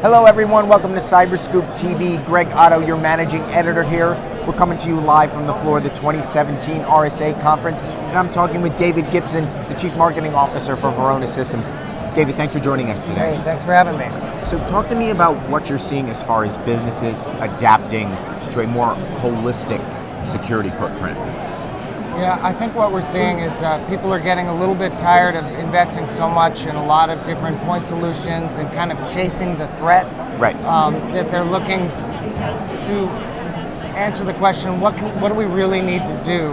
Hello everyone, welcome to Cyberscoop TV. Greg Otto, your managing editor here. We're coming to you live from the floor of the 2017 RSA conference, and I'm talking with David Gibson, the Chief Marketing Officer for Varonis Systems. David, thanks for joining us today. Hey, thanks for having me. So talk to me about what you're seeing as far as businesses adapting to a more holistic security footprint. Yeah, I think what we're seeing is people are getting a little bit tired of investing so much in a lot of different point solutions and kind of chasing the threat. Right. That they're looking to answer the question, what do we really need to do?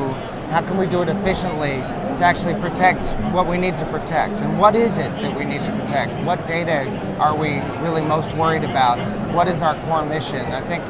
How can we do it efficiently to actually protect what we need to protect? And what is it that we need to protect? What data are we really most worried about? What is our core mission? I think,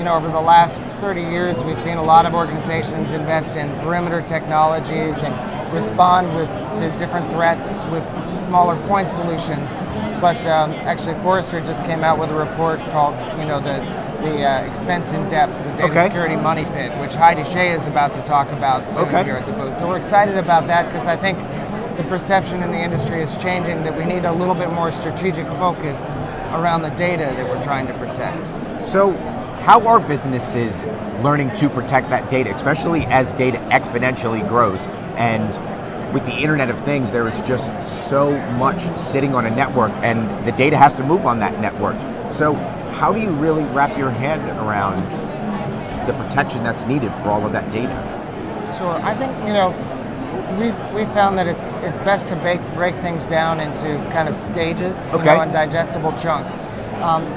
over the last 30 years, we've seen a lot of organizations invest in perimeter technologies and respond to different threats with smaller point solutions. But actually, Forrester just came out with a report called, the expense in depth, the data security money pit, which Heidi Shea is about to talk about soon here at the booth. So we're excited about that because I think the perception in the industry is changing that we need a little bit more strategic focus around the data that we're trying to protect. So how are businesses learning to protect that data, especially as data exponentially grows? And with the Internet of Things, there is just so much sitting on a network, and the data has to move on that network. So how do you really wrap your head around the protection that's needed for all of that data? Sure. I think, we've found that it's best to break things down into kind of stages, and digestible chunks.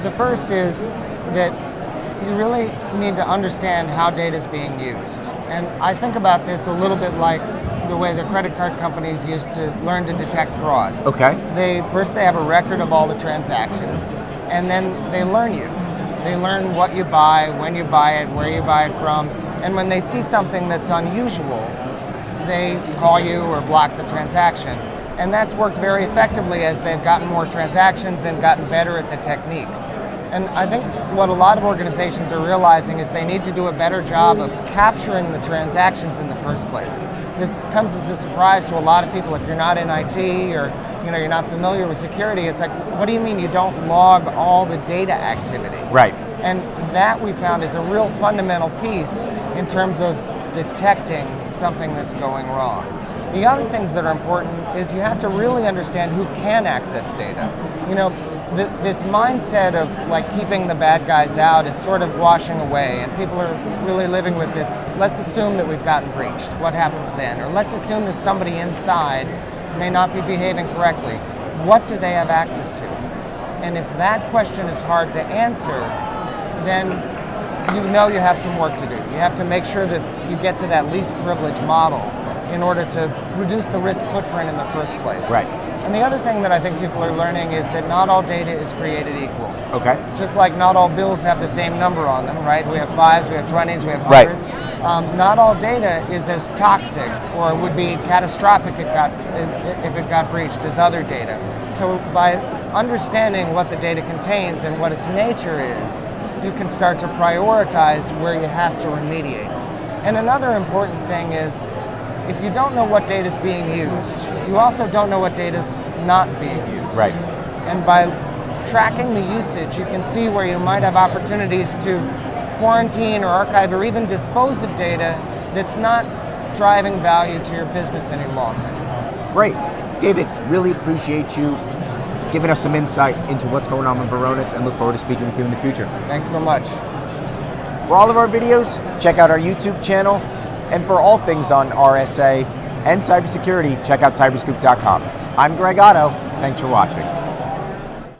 The first is that you really need to understand how data is being used. And I think about this a little bit like the way the credit card companies used to learn to detect fraud. They have a record of all the transactions, and then they learn you. They learn what you buy, when you buy it, where you buy it from, and when they see something that's unusual, they call you or block the transaction. And that's worked very effectively as they've gotten more transactions and gotten better at the techniques. And I think what a lot of organizations are realizing is they need to do a better job of capturing the transactions in the first place. This comes as a surprise to a lot of people if you're not in IT or you're not familiar with security. It's like, what do you mean you don't log all the data activity? Right. And that we found is a real fundamental piece in terms of detecting something that's going wrong. The other things that are important is you have to really understand who can access data. This mindset of keeping the bad guys out is sort of washing away, and people are really living with this, let's assume that we've gotten breached, what happens then? Or let's assume that somebody inside may not be behaving correctly. What do they have access to? And if that question is hard to answer, then you have some work to do. You have to make sure that you get to that least privilege model in order to reduce the risk footprint in the first place. Right. And the other thing that I think people are learning is that not all data is created equal. Just like not all bills have the same number on them, right? We have 5s, we have 20s, we have 100s. Not all data is as toxic or would be catastrophic if it got breached as other data. So by understanding what the data contains and what its nature is, you can start to prioritize where you have to remediate. And another important thing is, if you don't know what data is being used, you also don't know what data is not being used. Right. And by tracking the usage, you can see where you might have opportunities to quarantine or archive or even dispose of data that's not driving value to your business any longer. Great. David, really appreciate you giving us some insight into what's going on with Varonis, and look forward to speaking with you in the future. Thanks so much. For all of our videos, check out our YouTube channel. And for all things on RSA and cybersecurity, check out cyberscoop.com. I'm Greg Otto. Thanks for watching.